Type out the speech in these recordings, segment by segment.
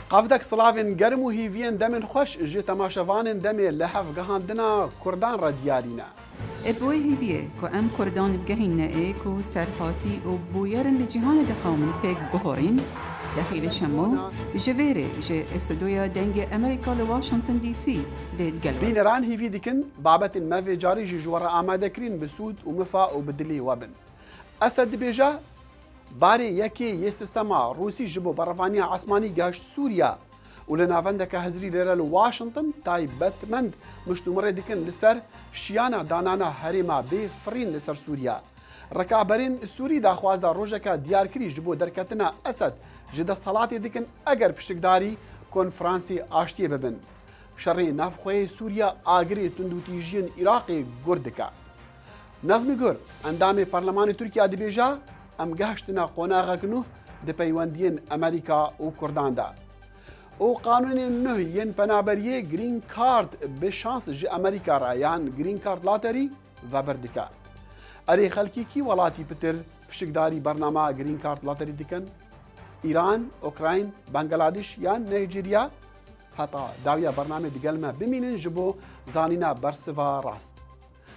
قافدك صلافين قرمو هيفين دمن خوش جي تماشوان دمي لحف قهاندنا كردان را ديارينا ابوي هيفيه كو ام كردان بقهين نائي كو سرحاتي و بويرن لجهان دقامن بيك بهورين داخل شمو جفيري جي استوديو دنج امريكا لواشنطن دي سي ديت قلب بين ران هيفي ديكن بابت ما في جاري جي جوارا آماده كرين بسود ومفا وبدلي وابن أسد بيجا باري يكي يسيستما روسي جبو برفانيا عثماني جاشت سوريا ولنافندك هزري ليرا واشنطن تاي باتمند مشتمره ديكن لسر شيانا دانانا هريما بي فرين لسر سوريا ركابرين السوري داخوازا روجكا ديار كري جبو دركتنا أسد جدا صلاتي ديكن اگر پشتکداری کنفرانسی آشتی ببن شرعی نافخوی سوریا آگری تندوتیجین عراقی گردکا نظمی گر اندام پارلمان ترکیه دبیجا ام گهشتنا قناغکنو د پیوندین امریکا و کردان دا او قانون نه ین پنابریه گرین کارت به شانس ج امریکا را یان گرین کارت لاتری و بردکا اری خلکی کی ولاتی پتر پشتکداری برنامه گرین کارت لاتری دکن ایران، اوکراین، بنگلاديش یان نيجيريا حتا داویا برنامه دگلمه بمینن جبو زانینا برسوا راست.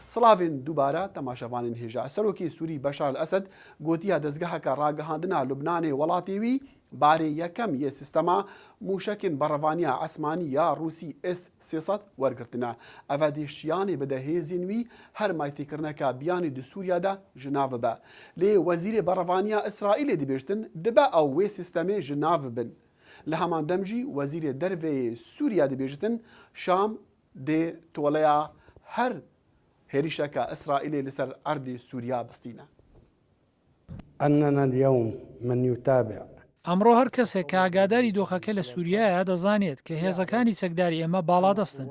سلاوین دوباره تماشاوانین هجا سروکی سوری بشار الاسد گوتیا دزگاه کا راگهاندنا لبنان ولاتیوی باری یکم یه سیستما موشکن بروانیا عثمانی یا روسی اس 300 ورگرتنا افادیشیانی بده هیزینوی هر مایتی کرنا کا بیانی د سوریا دا جناو با لی وزیر بروانیا اسرائیل دی بیشتن دبا او وی سیستم جناو بن لهمان دمجی وزیر درو سوریا دی بیشتن شام دی تولیا هر هريشكا إسرائيلي لسر أرض سوريا بسطينة أننا اليوم من يتابع ئەمڕۆ هەر کەسێک کە ئاگاداری دۆخەکە لە سووریایە دەزانێت کە هێزەکانی چەکداری ئێمە باڵادەستن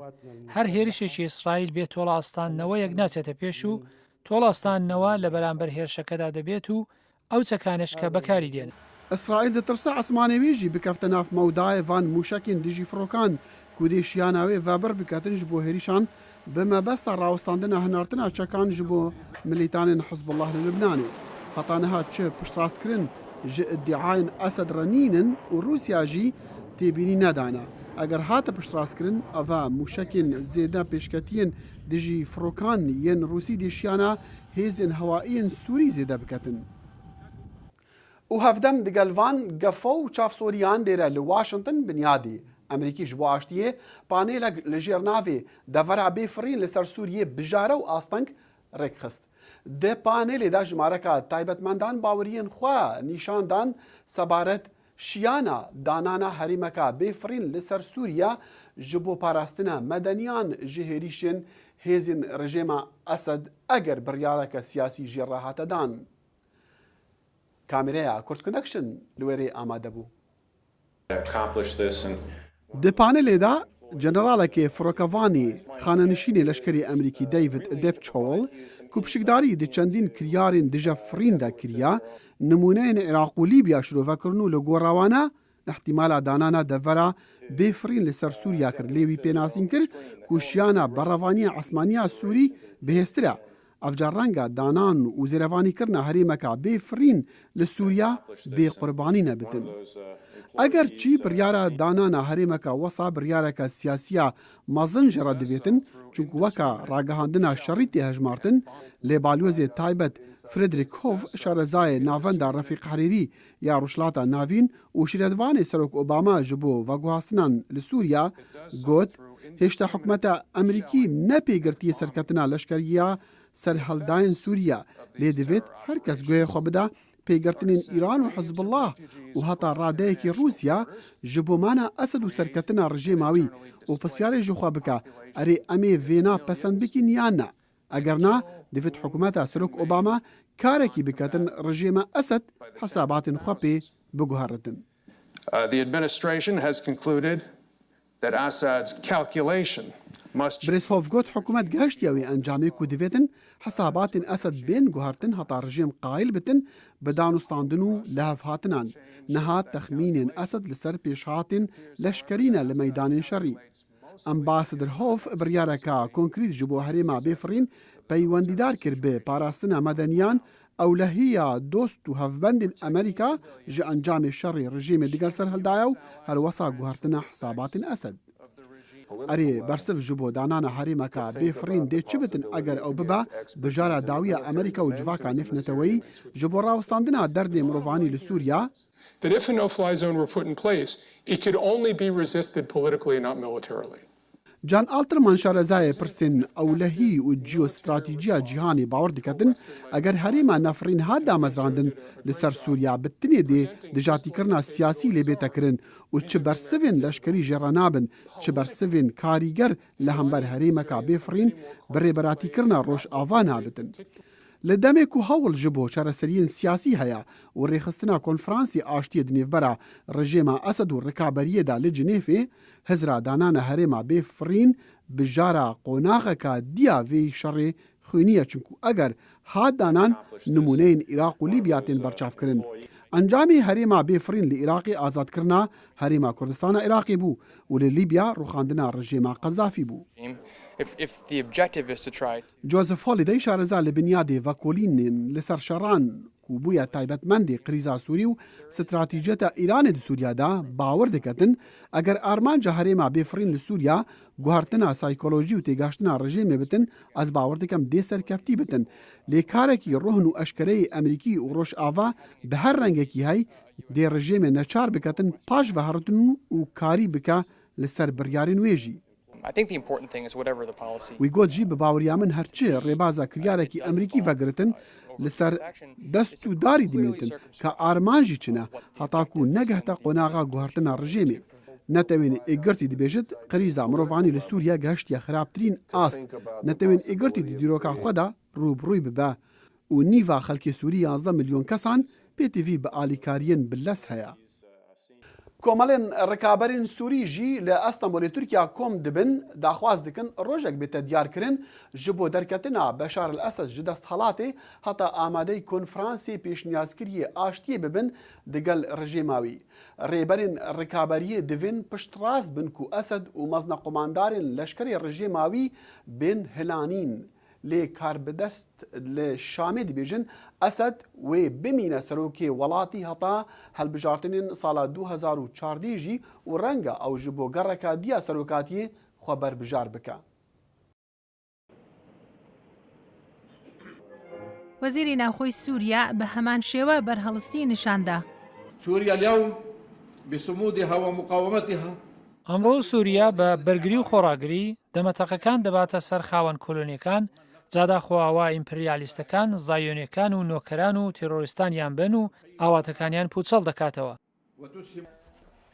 هەر هێرشێکی ئیسرائیل بێت تۆڵەئاستانەوە یەک ناچێتە پێش و تۆڵەئاستانەوە لە بەرامبەر هێرشەکەدا دەبێت و ئەو چەکانش کە بەکاری دێن إسرائيل دترسى عثماني ويجي بكفتناف موضاي فان موشكين ديجي فروكان كودي شياناوي فابر بكاتنج بو هريشان بما بس راوستاندنا هنارتنا شكان جبو مليتان حزب الله للبناني هطانها تشي بشتراسكرين جي ادعاين أسد رنينن وروسيا جي تيبيني ندانا اگر هات بشتراسكرين افا موشكين زيدا بيشكتين ديجي فروكان ين روسي ديشيانا هيزن هوائيين سوري زيدا بكتن وهفدم دقلفان قفو شاف سوريان ديرا لواشنطن بنيادي امریکی جبو آشتیه پانیل لجرناوی دورا بیفرین لسر سوریه بجاره و آستنگ رک خست. ده پانیل دا جمارکا تایبتمندان باورین خوا نیشاندان سبارت شیانا دانانا حریمکا بیفرین لسر سوریا جبو پاراستنا مدنیان جهریشن هیزین رژیم اسد اگر بریارک سیاسی جراحات دان. کامریا کورت کنکشن لوری آماده بو. د پانل دا جنرالك فروكافاني خاننشيني لشكري أمريكي ديفيد ديبتشول كوبشكداري دي چندين كريارين دجا فرين دا كريا نمونين عراق و ليبيا شروع فكرنو لغوراوانا احتمالا دانانا دفرا بفرين لسر سوريا كر ليوي بيناسين كر كوشيانا براوانيا عثمانيا سوري بهسترا افجارانگا دانان و زيرواني كرنا هريمكا بفرين لسوريا بقربانينا بتن اگر چی بریارا دانانا هریمکا وصا بریارکا سیاسیا مازن جرا دویتن چونک وکا راگهاندنا شریطی هجمارتن لبالوز تایبت فریدریک هوف شارزای ناوندا رفیق حریری یا روشلاتا ناوین و شیردوان سروک اوباما جبو وگوهاستنان لسوریا گوت هشتا حکمت امریکی نپیگرتی سرکتنا لشکریا سرحلداین سوریا لیدویت هر کس گوه خوبدا پیگرتنین ایران و حزب الله و هتا رادهکی روسیا جبومانا اسد و سرکتنا رژیماوی و پسیاری جوخوا بکا اری امی وینا پسند بکین یا نه اگر نه دوید حکومت سروک اوباما کارکی بکتن رژیم اسد حسابات خوابی بگوهرتن. The administration has concluded that Assad's calculation must بريسهوف گوت حکومت گشتیاوی انجامی کو دویتن حسابات اسد بین گوهرتن هتا رژیم قائل بتن بدانستاندنو لهف هاتنان نهات تخمین اسد لسر پیشهاتن لشکرین لميدان شري امباسدر هوف بریارکا کنکریت جبو هریما بفرین پیوندیدار کر به پاراستنا مدنیان ئەولەهیە دۆست و هەڤبەندین ئەمریکا ji ئەنجامی شەڕی ڕژیمێ دیگەل سەر هەلدایە و هەروەسا گوهارتنە حساباتین ئەسد. ئەرێ بەرسف ji بۆ دانانە هەرێمەکە بێفرین دێ چ بتن ئەگەر ئەو ببە بژارە داویە ئەمریکا و جڤاکە نێفنەتەوەی ji بۆ ڕاوەستاندنا دەردێ مرۆڤانی لە سووریا That if a no-fly zone were put in place, it could only be resisted politically and not militarily. جان ئالترمان شارەزایە پرسێن ئەولەهی و جیۆستراتیجیا جیهانی باوەڕ دکەتن ئەگەر هەرێما نەفرین ها دامەزراندن لەسەر سووریا بتنێ دێ دژاتیکردنا سیاسی لێ بێتەکردن و چ بەرسڤێن لەشکری ژێڕە نابن چ بەرسڤێن کاریگەر لە هەمبەر هەرێمەکە بێفرین بەڕێبەراتیکردنا ڕۆژ ئاوا نابتن. لە دەمێک و هەوڵ ji بۆ چارەسەریین سیاسی هەیە و ڕێخستنا کۆنفرانسی ئاشتیە دنێڤبەرە ڕژێما ئەسەد و ڕکابەریەدا لە جنێفێ هەزرا دانانە هەرێما بێفرین بژارە قۆناغەکە دیا vê شەڕێ خوێنیە چونکو ئەگەر هات دانان نمونەین عێراق و لیبیاتێن بەرچاوکردن. ئەنجامی هەرێما بێفرین لە عێراقی ئازادکردنا هەرێما کوردستانە عێراقی بوو و لە لیبیا ڕوخاندنا ڕژێما قەزافی بوو. جۆزف هۆلیدەی شارەزا لە بنیادێ ڤەکۆلینێن لەسەر شەڕان و بووە تایبەتمەندێ قریزا سووری و ستراتیجەتە ئیرانێ دی سووریادا باوەڕ دەکەتن ئەگەر ئارمانجە هەرێما بێفرین لە سووریا گوهارتنا سایکۆلۆژی و تێگەشتنا ڕژێمێ بتن ئەس باوەڕ دەکەم دێ سەرکەفتی بتن لێ کارێکی ڕۆهن و ئەشکەرەی ئەمریکی و ڕۆژ ئاوا بە هەر ڕەنگێکی هەی دێ ڕژێمێ نەچار بکەتن پاش بەهەڕتن و کاری بکە لەسەر بڕیاری نوێژی. وی گۆتژی بە باوەڕیا من هەرچێ ڕێبازە کریارێکی ئەمریکی ڤەگرتن لەسەر دەست و داری دمێتن کە ئارمانژی چنە هەتاکو نەگەهتە قۆناغا گوهارتنا ڕژێمێ نەتەوێن ئێگرتی دەبێژت قریزا مرۆڤانی لە سووریا گەشتە خراپترین ئاست نەتەوێن ئێگرتی دیرۆکا خۆدا ڕووبڕووی ببە و نیڤا خەلکی سووری 11 ملیۆن کەسان پێتیڤی بە ئالیکاریەن بلەس هەیە. کۆمەڵێن ڕکابەرین سووریژی لە ئەستەمبۆلی تورکیا کۆم دبن داخواز دکن ڕۆژێک بێتە دیارکردن ji بۆ دەرکەتنا بەشار الئەسەد ji دەست هەڵاتێ هەتا ئامادەی کۆنفرانسی پێشنیازکردیە ئاشتیە ببن دەگەل ڕژێماوی. ڕێبەرین ڕکابەریە divên piştrast bin ku ئەسەد و مەزنە قۆماندارên لەشکری ڕژێماوی bên hilanîn. لێ کاربدەست لە شامێ دەبێژن ئەسەد وێ بمینە سەرۆکێ وڵاتی هەتا هەلبژارتنین ساڵا 2014 و ڕەنگە ئەو ji بۆ گەڕێکا دیە سەرۆکاتیە خۆ بەربژار بکە. وەزیری ناوخۆی سووریا بە هەمان شێوە بەرهەڵستی نیشاندا. سوريا اليوم بصمودها ومقاومتها ئەمڕۆ سووریا بە بەرگری و خۆڕاگری دەمەتەقەکان دەباتە سەر خاوەن کۆلۆنیەکان جاداخواوا ئیمپریالیستەکان زایۆنیەکان و نۆکەران و تیرۆریستانیان بن و ئاواتەکانیان پوچەڵ دەکاتەوە.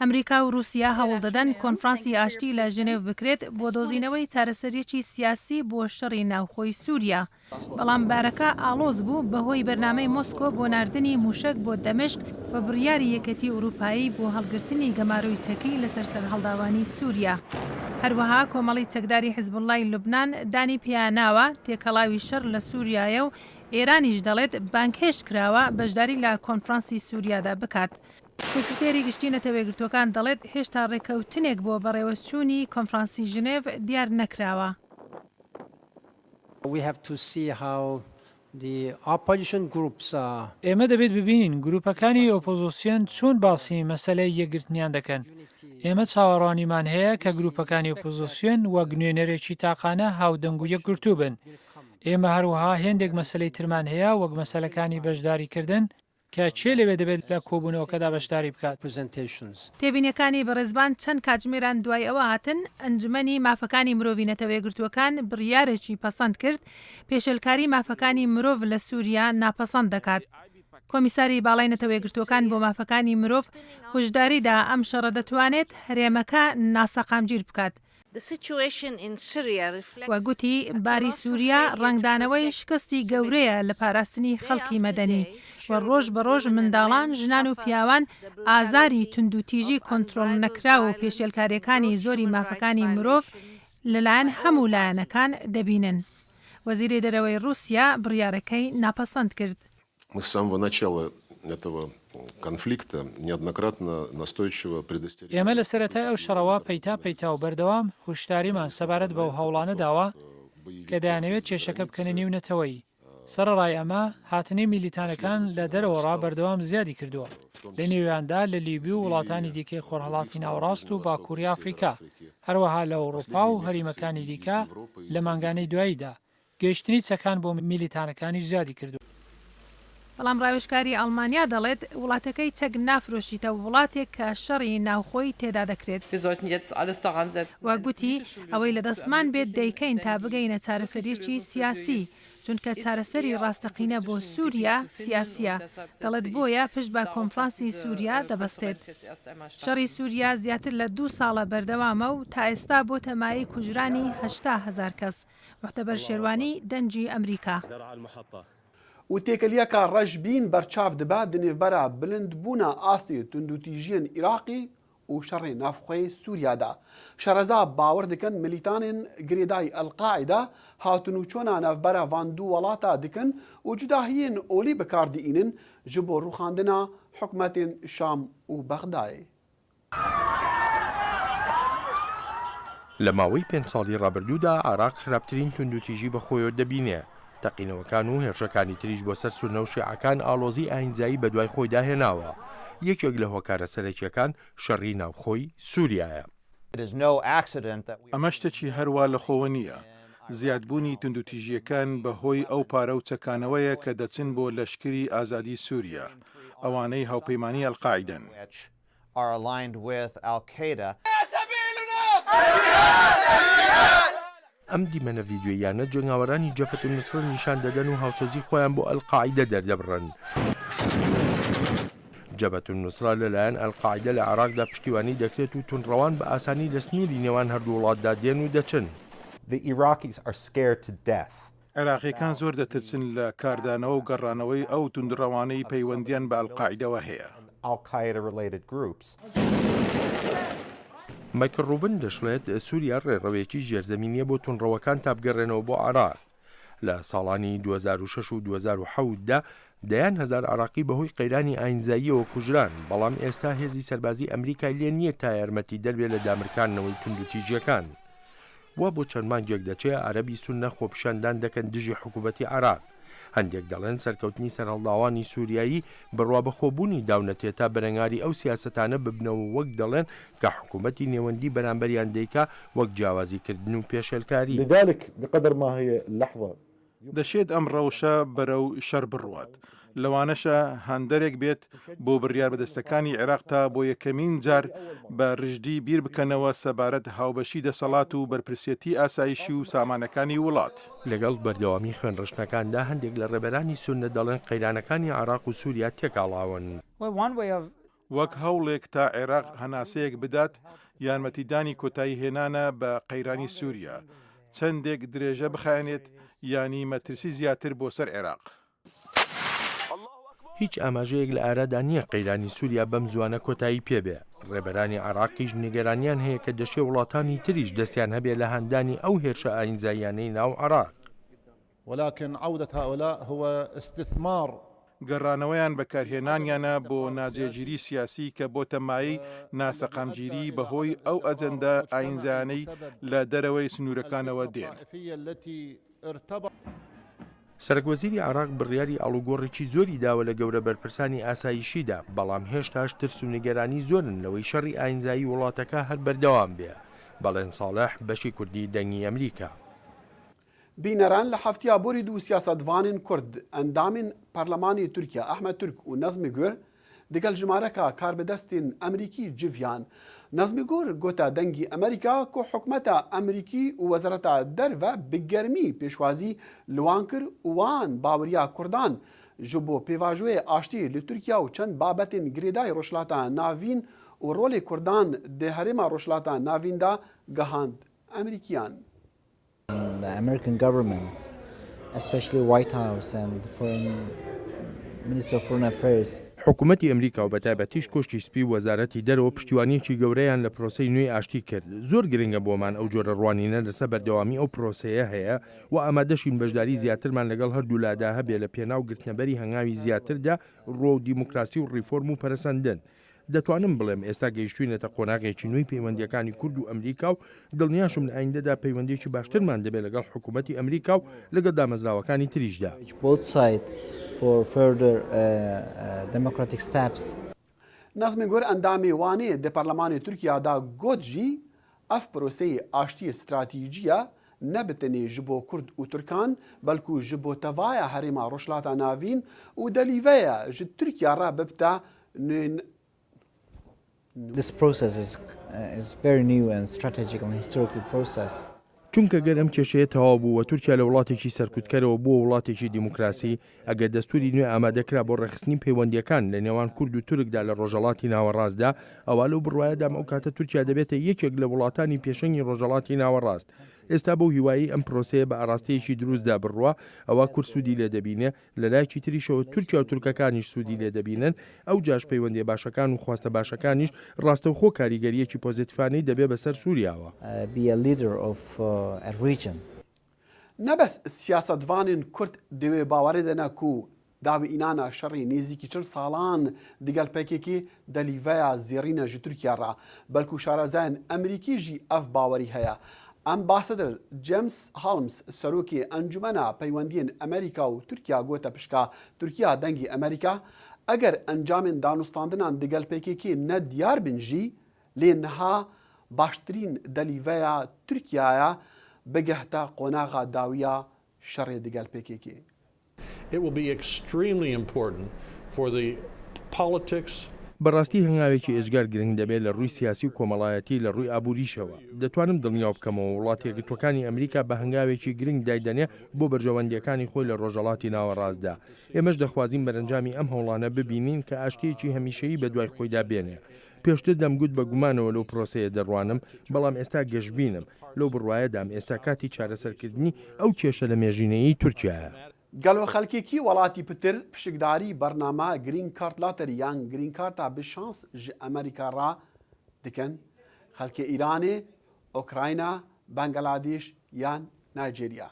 ئەمریکا و رووسیا هەوڵ دەدەن کۆنفرانسی ئاشتی لە ژنێڤ بکرێت بۆ دۆزینەوەی چارەسەرێکی سیاسی بۆ شەڕی ناوخۆی سووریا. بەڵام بارەکە ئاڵۆز بوو بەهۆی بەرنامەی مۆسکۆ بۆ ناردنی موشک بۆ دەمشق بە بڕیاری یەکەتی ئوروپایی بۆ هەڵگرتنی گەماروی چەکی لەسەر سەرهەڵداوانی سووریا. هەروەها کۆمەڵی چەکداری حیزبوڵای لوبنان دانی پیاناوە تێکەڵاوی شەڕ لە سووریایە و ئێرانیش دەڵێت بانکهێشت کراوە بەشداری لە کۆنفرانسی سووریادا بکات. سکرتێری گشتی نەتەوەیەگرتوەکان دەڵێت هێشتا ڕێکەوتنێک بۆ بەڕێوەچوونی کۆنفرانسی ژنێڤ دیار نەکراوە. ئێمە دەبێت ببینین گروپەکانی ئۆپۆزیسیۆن چۆن باسی مەسەلەی یەکگرتنیان دەکەن. ئێمە چاوەڕوانیمان هەیە کە گروپەکانی ئۆپۆزیسیۆن وەک نوێنەرێکی تاقانە هاودەنگ و یەکگرتوو بن. ئێمە هەروەها هێندێک مەسەلەی ترمان هەیە وەک مەسەلەکانی بەشداریکردن کە چێ لەوێ دەبێت لە کۆبوونەوەکەدا بەشداری بکات. تێبینەکانی بەڕێزبان چەند کاتژمێران دوای ئەوە هاتن ئەنجومەنی مافەکانی مرۆڤی نەتەوەیەگرتووەکان بڕیارێکی پەسەند کرد پێشێلکاری مافەکانی مرۆڤ لە سووریا ناپەسەند دەکات. کۆمیساری باڵای نەتەوەیەگرتووەکان بۆ مافەکانی مرۆڤ هۆشداریدا ئەم شەڕە دەتوانێت هەرێمەکە ناسەقامگیر بکات. وەگوتی باری سووریا ڕنگدانەوەی شکستی گەورەیە لە پاراستنی خەڵکی مەدەنی و ڕۆژ بە ڕۆژ منداڵان ژنان و پیاوان ئازاری توندوتیژی کۆنتترۆل نەکرا و پێشێلکاریەکانی زۆری مافەکانی مرۆڤ لەلایەن هەموو لایەنەکان دەبینن. وەزیری دەرەوەی رووسیا بڕیارەکەی ناپەسەند کرد. ئێمە لە سەرەتای ئەو شەڕەوە پەیتا و بەردەوام هوشداریمان سەبارەت بەو هەوڵانە داوە کە دەیانەوێت کێشەکە بکەنە نێونەتەوەی سەرەڕای ئەمە هاتنەی میلیتانەکان لە دەرەوەڕا بەردەوام زیادی کردووە لە نێویاندا لە لیبی و وڵاتانی دیکەی خۆرهەڵاتی ناوەڕاست و باکووری ئافریقا هەروەها لە ئەوروپا و هەریمەکانی دیکە لە مانگانەی دواییدا گەیشتنی چەکان بۆ میلیتانەکانی زیادی کردو. بەڵام ڕاوێژکاری ئەڵمانیا دەڵێت وڵاتەکەی چەک نافرۆشیتە وڵاتێک کە شەڕی ناوخۆی تێدا دەکرێت. وە گوتی ئەوەی لە دەستمان بێت دەیکەین تا بگەینە چارەسەریەکی سیاسی چونکە چارەسەری ڕاستەقینە بۆ سووریا سیاسیە دەڵێت بۆیە پشت بە کۆنفرانسی سووریا دەبەستێت. شەڕی سووریا زیاتر لە 2 ساڵە بەردەوامە و تا ئێستا بۆ تەمایی کوژرانی 80,000 کەس. محتەبەر شێروانی دەنجی ئەمریکا. و تێکەلیەکە ڕەشبین بەرچاو دەبا دنێڤبەرە بلندبوونە ئاستی توندوتیژیên عێراقی و شەڕی نافخۆی سووریادا. شەرەزا باوەڕ دکن ملیتانên girêdayî Elqaîda hatun û çona navbera van du welata dikin û cudahiyên olî bikardîînin ji bo rûxandina hikûmetên Şam û Bexdayê. لە ماوەی 5 ساڵی ڕابردوودا عێراق خراپترین توندوتیژی بەخۆیەوە دەبینێ. تەقینەوەکان و هێرشەکانی تریش بۆ سەر سونە و شیعەکان ئاڵۆزی ئاینزایی بە دوای خۆی داهێناوە. یەکێک لە هۆکارە سەرەکیەکان شەڕی ناوخۆی سووریایە. ئەمە شتێکی هەروە لە خۆوە نییە. زیادبوونی توندوتیژیەکان بەهۆی ئەو پارە و چەکانەوەیە کە دەچن بۆ لەشکری ئازادی سووریا ئەوانەی هاوپەیمانی ئەلقاعیدەن. ئەم دیمەنە ڤیدیۆیانە جنگاوەرانی جەبهەت النوسرە نیشان دەدەن و هاوسەرگیری خۆیان بۆ ئەلقاعیدە دەردەبڕن. جەبهەت النوسرە لەلایەن ئەلقاعیدە لە عێراقدا پشتیوانی دەکرێت و تونڕەوان بە ئاسانی لە سنووری نێوان هەردوو وڵاتدا دێن و دەچن. عێراقیەکان زۆر دەترسن لە کاردانەوە و گەڕانەوەی ئەو توندڕەوانەی پەیوەندیان بە ئەلقاعیدەوە هەیە. مایکل ڕوبن دەشڵێت سووریا ڕێڕەوێکی ژێرزەمینیە بۆ تونڕەوەکان تا بگەڕێنەوە بۆ عێراق. لە ساڵانی 2006 و 2007دا دەیان هەزار عێراقی بەهۆی قەیرانی ئاینزاییەوە کوژران، بەڵام ئێستا هێزی سەربازی ئەمریکای لێ نییە تا یارمەتی دەربێت لە دامرکانەوەی توندوتیژیەکان. وا بۆ چەند مانگێک دەچێت عەرەبی سوننە خۆپیشاندان دەکەن دژی حکوومەتی عێراق. هەندێک دەڵێن سەرکەوتنی سەرهەڵداوانی سووریایی بڕوا بەخۆبوونی داونەتێت تا بەرەنگاری ئەو سیاسەتانە ببنەوە وەک دەڵێن کە حکوومەتی نێوەندی بەرامبەریان دەیکا وەک جیاوازیکردن و پێشێلکاری. لذلك بقدر ما هي اللحظة دەشێت ئەم ڕەوشە بەرەو شەر بڕوات. لەوانەشە هەندێک بێت بۆ بڕیار بەدەستەکانی عێراق تا بۆ یەکەمین جار بە ڕژدی بیر بکەنەوە سەبارەت هاوبەشی دەسەڵات و بەرپرسێتی ئاسایشی و سامانەکانی وڵات. لەگەڵ بەردەوامی خوێنڕشتەکاندا هەندێک لە ڕێبەرانی سوننە دەڵێن قەیرانەکانی عێراق و سووریا تێکاڵاون. وەک هەوڵێک تا عێراق هەناسەیەک بدات یارمەتیدانی کۆتایی هێنانە بە قەیرانی سووریا چەندێک درێژە بخایێنێت ینی مەترسی زیاتر بۆ سەر عێراق. هیچ ئاماژەیەک لە ئارادا نییە قەیرانی سووریا بەم زوانە کۆتایی پێبێ. ڕێبەرانی عێراقیش نیگەرانیان هەیە کە دەشێ وڵاتانی تریش دەستیان هەبێ لە هەندانی ئەو هێرشە ئاینزاییانەی ناو عێراق. ولكن عودة هؤلاء هو استثمار. گەڕانەوەیان بەکارهێنانیانە بۆ ناجێگیری سیاسی کە بۆ تەمایی ناسەقامگیری بەهۆی ئەو ئەجەندە ئاینزانەی لە دەرەوەی سنوورەکانەوە دێن. سەرۆکوەزیری عێراق بڕیاری ئاڵوگۆڕێکی زۆری داوە لە گەورە بەرپرسانی ئاسایشیدا، بەڵام هێشتاش ترس و نیگەرانی زۆرن لەوەی شەڕی ئاینزایی وڵاتەکە هەر بەردەوام بێ. بەڵێن ساڵح بەشی کوردی دەنگی ئەمریکا. بینەران لە هەفتیا بۆری دوو سیاسەتوانین کورد ئەندامین پەرلەمانی تورکیا ئەحمەد تورک و نەزمی گۆر دەگەل ژمارەکە کاربەدەستین ئەمریکی جڤیان. نەزمی گۆر گۆتە دەنگی ئەمریکا کۆ حکومەتە ئەمریکی و وەزارەتە دەرڤە بگەرمی پێشوازی لوان کرد وان باوەریا کوردان ji bo pêvajoyê aştî li Tirkiya û çend babetên girêdayî rojhilata navîn û rolê Kurdan di herêma rojhilata navîn da gihand Emerîkiyan. The American government, especially White House and Foreign Minister of Foreign Affairs. حکوومەتی ئەمریکا و بەتایبەتیش کۆشتی سپی وەزارەتی دەرەوە پشتیوانیەکی گەورەیان لە پرۆسەی نوێی ئاشتی کرد. زۆر گرنگە بۆمان ئەو جۆرە ڕوانینە لەسەر بەردەوامی ئەو پرۆسەیە هەیە و ئامادەشین بەشداری زیاترمان لەگەڵ هەردوو لادا هەبێ لە پێناو گرتنەبەری هەنگاوی زیاتردا ڕۆ و دیموکراسی و ڕیفۆرم و پەرسەندن. دەتوانم بڵێم ئێستا گەیشتوینەتە قۆناغێکی نوێی پەیوەندیەکانی کورد و ئەمریکا و دڵنیاشم لە ئایندەدا پەیوەندێکی باشترمان دەبێت لەگەڵ حکوومەتی ئەمریکا و لەگەڵ دامەزراوەکانی تریشدا. نازمی گۆر ئەندامی وانەیە دە پەرلەمانی تورکیادا گوتجی ئەف پرۆسەی ئاشتی استراتیجیە نەبتنێ ji bo Kurd û Turkan belku ji bo tevaya herêma Rojhilata Navîn û delîveya ji Tirkiya re bibite This process is very new and strategic and historical process. چونکە گەر ئەم کێشەیە تەواو بوو و تورکیا لە وڵاتێکی سەرکوتکەرەوە بۆ وڵاتێکی دیموکراسی ئەگەر دەستوری نوێ ئامادەکرا بۆ ڕێخستنی پەیوەندیەکان لە نێوان کورد و تورکدا لە ڕۆژهەڵاتی ناوەڕاستدا ئەوە لەو بڕوایەدام ئەو کاتە تورکیا دەبێتە یەکێک لە وڵاتانی پێشەنگی ڕۆژهەڵاتی ناوەڕاست. ئێستا بەو هیوایی ئەم پرۆسەیە بە ئاراستەیەکی دروستدا بڕوە ئەوە کورد سوودی لێ دەبینێ لە لایەکی تریشەوە تورکیا و تورکەکانیش سوودی لێ دەبینن ئەو جاش پەیوەندی باشەکان و خواستە باشەکانیش ڕاستەوخۆ کاریگەریەکی پۆزیتیفانەی دەبێ بەسەر سووریاوە. نەبەس سیاسەتوانên Kurd divê bawerê dene ku dawî înana şerê nêzîkî 40 salan digel PKK delîveya zêrîna ji Tirkiya re belku şarezayên Emerîkî jî ev bawerî heye. Ambasador James Holmes serokê Encumena Peywendiyên Amerîka û Tirkiya gote pişka Tirkiya dengê Amerîka eger encamên danûstandinan digel PKK ne diyar bin jî lê niha baştirîn delîveya Tirkiyaya bigehta qonağa dawiya şerê digel PKK. It will be extremely important for the politics. بەڕاستی هەنگاوێکی ئێژگار گرنگ دەبێت لە ڕووی سیاسی و کۆمەڵایەتی لە ڕووی ئابووریشەوە. دەتوانم دڵنیا بکەمەوە وڵاتی یەکگرتوەکانی ئەمریکا بە هەنگاوێکی گرنگ دایدەنێ بۆ بەرژەوەندیەکانی خۆی لە ڕۆژهەڵاتی ناوەڕاستدا. ئێمەش دەخوازیم بەرەنجامی ئەم هەوڵانە ببینین کە ئاشتیەکی هەمیشەیی بە دوای خۆیدا بێنێ. پێشتر دەمگوت بە گومانەوە لەو پرۆسەیە دەڕوانم بەڵام ئێستا گەشتبینم لەو بڕوایەدام ئێستا کاتی چارەسەرکردنی ئەو کێشە لە مێژینەیی تورکیایە. گەلۆ خەلکێکی وڵاتی پتر پشکداری بەرنامە گرین کارت لاتەری یان گرین کارتا بشانس ji ئەمریکا ڕا dikin خەلکێ ئیرانê ئۆکراینە بەنگەلادێش یان نایجێریا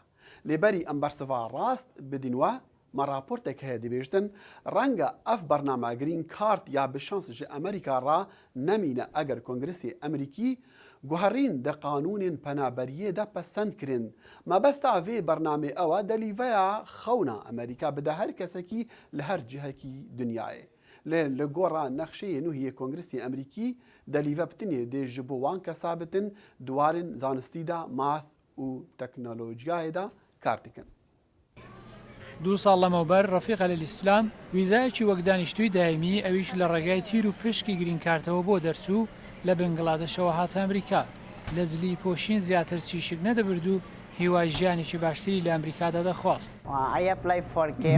لێبەری ئەم بەرسڤا ڕاست بدینوە ما راپۆرتێک هەیە دەبێژتن ڕەنگە ئەف بەرنامە گرین کارت یا بشانس ji ئەمریکا ڕا نەمینە ئەگەر کۆنگرسی ئەمریکی گوهرین د قانونên penaberiyê de pesend kirin. Mebesta vê bernamê ew e delîveya xewna Amerîka bide her kesekî li her cihekî dunyayê. Lê li gora nexşeyê nûhiyê Kongresê Emerîkî delîve bitinê dê ji bo wan kesa bitin duwarên zanistî de math û teknolojiyayê de kar dikin. دو ساڵ لەمەوبەر ڕەفیق الئیسلام ویزایەکی وەک دانیشتووی دایمی ئەویش لە ڕێگای تیر و پشکی گرین کارتەوە بۆ دەرچوو لە بنگڵادەشەوە هاتە ئەمریکا لە جلی پۆشین زیاتر چیشک نەدەبرد و هیوای ژیانێکی باشتری لە ئەمریکادا دەخواست.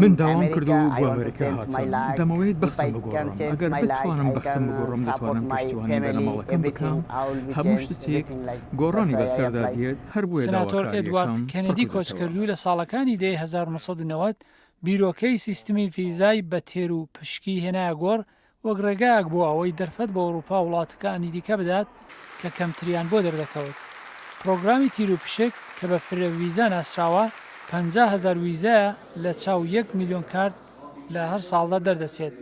من داوام کردو بۆ ئەمریکا هاتم دەمەوێت بەختم بگۆڕم ئەگەر بتوانم بەختم بگۆڕم دەتوانم پشتیوانی بەرنامەڵەکەم بکەم هەموو شتێک گۆڕانی بەسەردا دێت هەر بۆیە سناتۆر ئێدوارد کەنەدی کۆچکردوو لە ساڵەکانی دەی 1990 بیرۆکەی سیستمی ڤیزای بە تێر و پشکی هێنایە گۆڕ وەک ڕێگایەک بۆ ئەوەی دەرفەت بە ئەوروپا وڵاتەکانی دیکە بدات کە کەمتریان بۆ دەردەکەوت. پرۆگرامی تیر و پشک کە بە فرە ویزا ناسراوە 50,000 ویزایە لە چاو 1 میلیۆن کارت لە هەر ساڵدا دەردەچێت.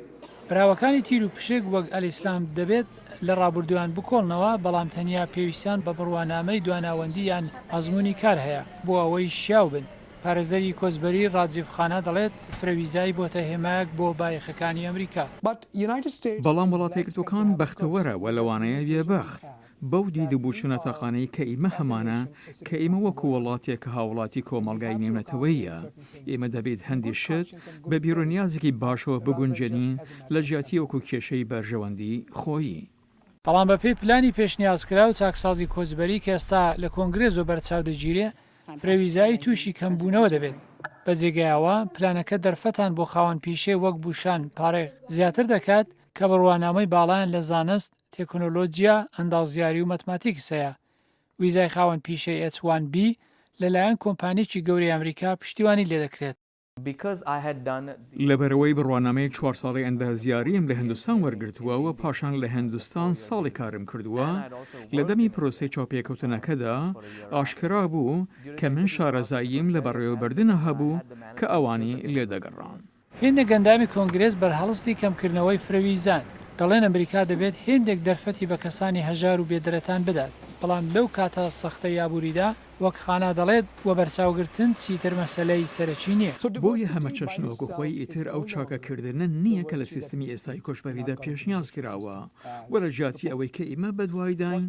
براوەکانی تیر و پشک وەک ئەلئیسلام دەبێت لە ڕابردویان بکۆڵنەوە بەڵام تەنیا پێویستیان بە بڕوانامەی دواناوەندی یان ئەزمموی کار هەیە بۆ ئەوەی شیاو بن. پارێزەری کۆچبەری ڕاجیڤخانە دەڵێت فرەویزای بۆتە هێمایەک بۆ بایەخەکانی ئەمریکا. بەڵام وڵاتە یەکگرتوەکان بەختەوەرە و لەوانەیە بێبەخت. بەو دیدەبووچونە تاقانەی کە ئیمە هەمانە کە ئێمە وەکو وڵاتێک کە هاوڵاتی کۆمەڵگای نێونەتەوەیە ئێمە دەبێت هەندی شت بە بیرۆنیازێکی باشەوە بگونجێنین لە جیاتی وەکو کێشەی بەرژەوەندی خۆیی. بەڵام بە پێی پلانی پێشنیازکرا و چاکسازی کۆچبەری کە ئێستا لە کۆنگرێز و بەرچاو دەگیرێ فرەویزایی تووشی کەمبوونەوە دەبێت. بە جێگایەوە پلانەکە دەرفەتان بۆ خاوەن پیشێ وەک بوشان پارێ زیاتر دەکات کە بڕوانامەی باڵایان لە زانست تێکنۆلۆجیا ئەندازیاری و مەتماتیکس هەیە. ویزای خاوەن پیشەی H1B لەلایەن کۆمپانیێکی گەورەی ئەمریکا پشتیوانی لێ دەکرێت. لەبەرەوەی بڕوانامەی 4 ساڵی ئەندازیاریم لە هەندوستان وەرگرتووە و پاشان لە هەندوستان ساڵی کارم کردووە لە دەمی پرۆسەی چاپێکەوتنەکەدا ئاشکرا بوو کە من شارەزاییم لە بەڕێوەبردنە هەبوو کە ئەوانی لێدەگەڕان. هێندە گەندامی کۆنگرێز بەرهەڵستی کەمکردنەوەی فرەویزان دەڵێن ئەمریکا دەبێت هێندێک دەرفەتی بە کەسانی هەژار و بێدرەتان بدات بەڵام لەو کاتە سەختە یابووریدا وەک خانە دەڵێت وە بەرچاوگرتن چیتر مەسەلەی سەرەکی نییە بۆیە هەمە چەشنەوەکو خۆی ئیتر ئەو چاکەکردنە نییە کە لە سیستمی ئێستای کۆچبەریدا پێشنیاز کراوە وەرە ژاتی ئەوەی کە ئێمە بەدوایداین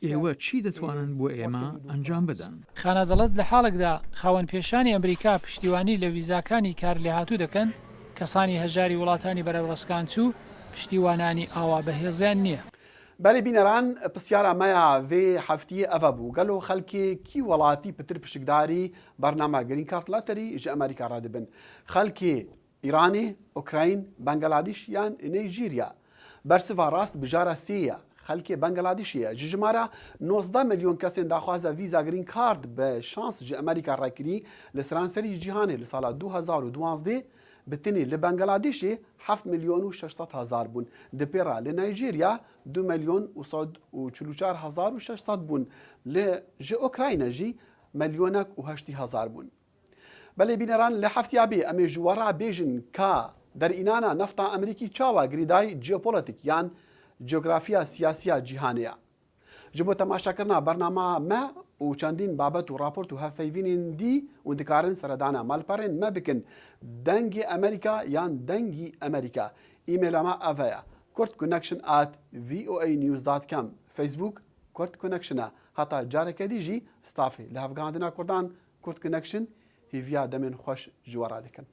ئێوە چی دەتوانن بۆ ئێمە ئەنجام بدەن خانە دەڵێت لە حاڵێکدا خاوەن پێشانی ئەمریکا پشتیوانی لە ویزاکانی کار لێهاتوو دەکەن کەسانی هەژاری وڵاتانی بەرەوڕستکان چوو پشتیوانانی ئاوا بەهێزیان نییە. بەری بینەران پرسیارە مەیە vê heftiyê ev bû gelo xelkê kî welatî pitir piştgdarî bername Green Card Lottery ji Amerîka re dibin. Xelkê İranê, Ukrayn, Bangladeş yan Nîjerya. Bersiva rast bijara sê ye. Xelkê Bangladêşê ye. Ji jimara 19 milyon kesên daxwaza vîza Green Card bi şans ji Amerîka re kirî li seranserî cîhanê li sala 2012 بتني لبنغلاديشي 7 مليون و 600 هزار بون دبيرا لنيجيريا 2 مليون و 144 هزار و 600 بون لجي اوكراينا جي مليونك و 80 هزار بون بلي بينران لحفتيابي امي جوارا بيجن كا در انانا نفتا امريكي چاوا گريداي جيوبوليتيك يان جغرافيا سياسيا جيهانيا جبو تماشا کرنا برنامه ما و چندین بابت و راپورت و هفیوینین دی و دکارن سردانا مالپرین ما بکن دنگی امریکا یان دنگی امریکا ایمیل ما اویا kurtconnection@voanews.com فیسبوک kurd connection حتی جارك دیجی استافی لهفگاندنا کردان kurd connection هیویا دمن خوش جوارا دکن